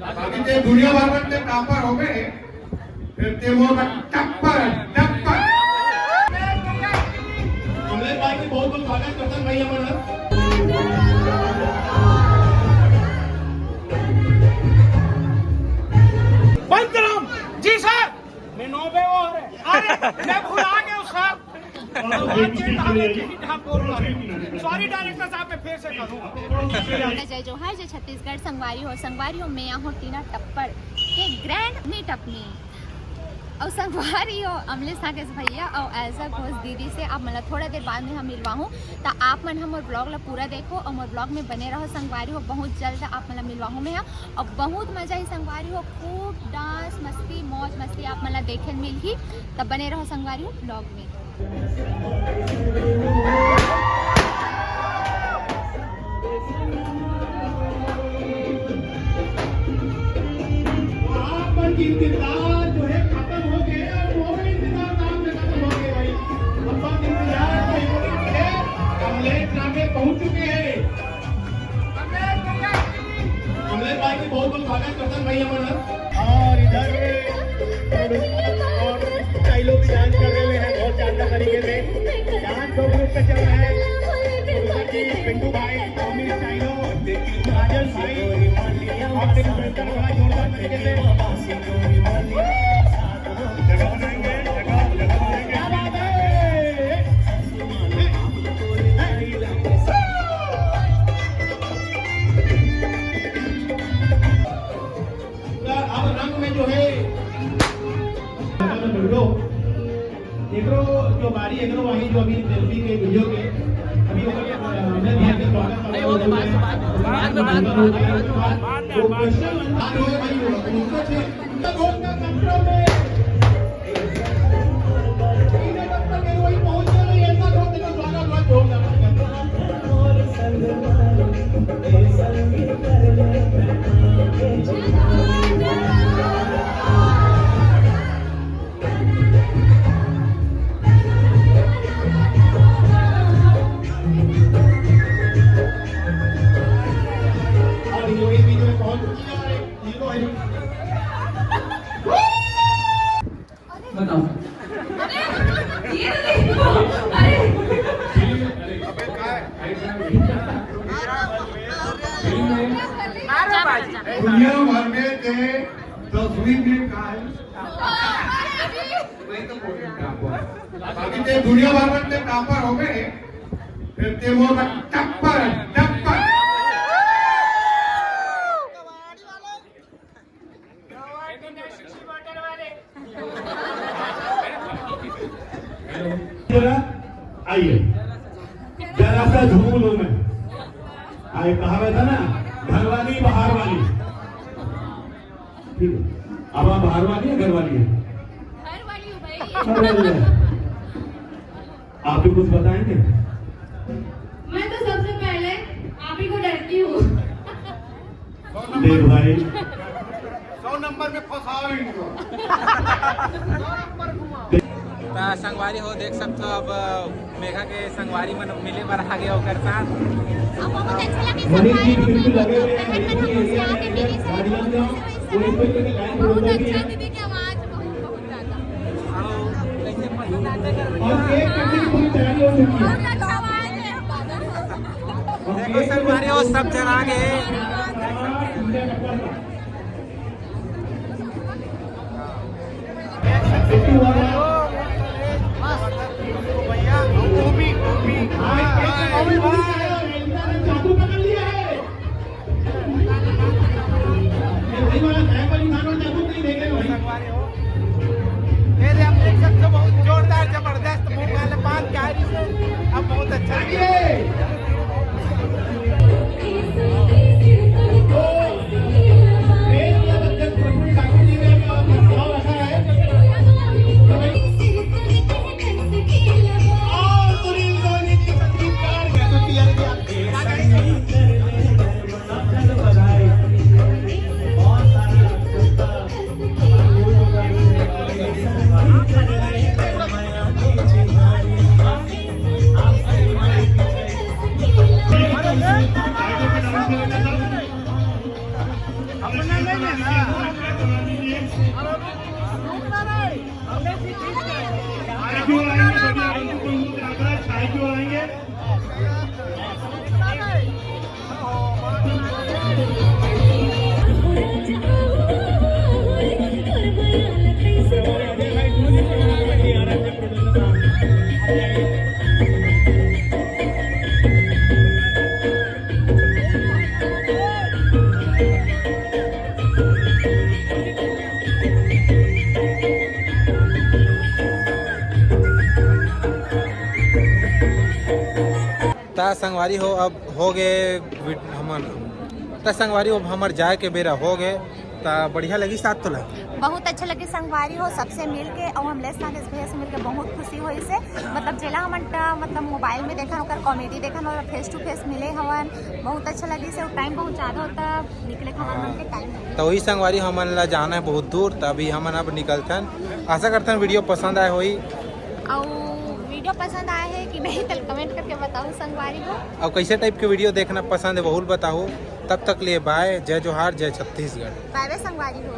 बाकी ते दुनिया भर में टॉपर हो गए, फिर ते वो टप्पर टप्पर। कमलेश भाई की बहुत बहुत स्वागत करता हूं भैया मन। बंद करो जी सर, मैं 9 पे हो रहे। अरे मैं भुला गया सर। सॉरी डायरेक्टर साहब, मैं फिर से करूँगा। जय जोहार जय छत्तीसगढ़ संगवारी हो मैं यहाँ टीना टप्पर के ग्रैंड मीटअप में और संगवारी हो अमले साकेश भैया और ऐसा घोष दीदी से आप मतलब थोड़ा देर बाद में हम मिलवा हूँ तो आप मन हम ब्लॉग ला पूरा देखो और मोर ब्लॉग में बने रहो। संगवारी हो बहुत जल्द आप मतलब मिलवा हूँ मैं और बहुत मजा ही संगवारी हो, खूब डांस मस्ती मौज मस्ती आप मतलब देखे मिल ही तब बने रहो संगवारी हो ब्लॉग में। इंतजार जो है खत्म हो गया, वो भी इंतजार नाम से खत्म हो गया भाई। अब बात इंतजार कमलेश नामे पहुंच चुके हैं। कमलेश भाई की बहुत बहुत स्वागत करता हूं भैया मन। और इधर और स्टाइलों भी डांस कर रहे हैं बहुत शानदार तरीके से। डांस दो ग्रुप पे चल रहा है, पिंटू भाई, टॉमी स्टाइलो, राजन भाई और बड़ा जोरदार तरीके से जगह बनाएंगे। क्या बात है, अब रंग में जो है एकरो जो बारी एकरो वही जो अभी सेल्फी के वीडियो के अभी हमने दिया के स्वागत वो बाद दुनिया भर में थे 10वीं में का है नहीं तो बाकी ते दुनिया भर में टॉपर हो गए, फिर ते वो टप्पर टप्पर। आइए जरा सा झूम लो। मैं आए कहावत है ना, घर वाली बाहर वाली। ठीक है, अब आप बाहर वाली है घर वाली है? घर वाली हूँ भाई। आप भी कुछ बताएंगे? मैं तो सबसे पहले आप ही को डरती हूँ। देख भाई 100 नंबर में फंसाओ इनको। संगवारी हो देख सकते हो। अब मेघा के संगवारी मन मिले पर आगे होकर साथ बहुत अच्छा लगे संगवारी हो बहुत अच्छा दीदी की आवाज बहुत ज्यादा कैसे पसंद आते कर बहुत अच्छा आवाज है। देखो संगवारी हो सब जन आगे जादू पकड़ लिया है। भाई वाला जादू नहीं देख रहे भाई। हम देख सकते हो बहुत जोरदार जबरदस्त मुंह वाले बात कैरी से अब बहुत अच्छा Thank you. दीजिए, करवा दीजिए। चाय की ओर आएंगे, सभी आगंतुक को हिंदू कराकर चाय की ओर आएंगे। ता संगवारी हो अब हो गए हमन ता संगवारी हो हमर जाए के बेरा हो गए ता बढ़िया लगी साथ तोला बहुत अच्छा लगे संगवारी हो सबसे मिल के और हमले संगे भैया से मिल के बहुत खुशी हुई से मतलब जेला हमन मतलब मोबाइल में देखन ओकर कॉमेडी देखन और फेस टू फेस मिले हवन बहुत अच्छा लगी से टाइम बहुत ज़्यादा होता निकले हवन मन के टाइम तो वही संगवारी हमन ला जाना है बहुत दूर तभी हमन अब निकलतन। आशा करते हैं वीडियो पसंद आए होई और वीडियो पसंद आए है कि नहीं तो कमेंट करके बताओ संगवारी हो और कैसे टाइप के वीडियो देखना पसंद है बहुत बताओ। तब तक लिए बाय, जय जोहार, जय छत्तीसगढ़। बाय बाय संगवारी हो।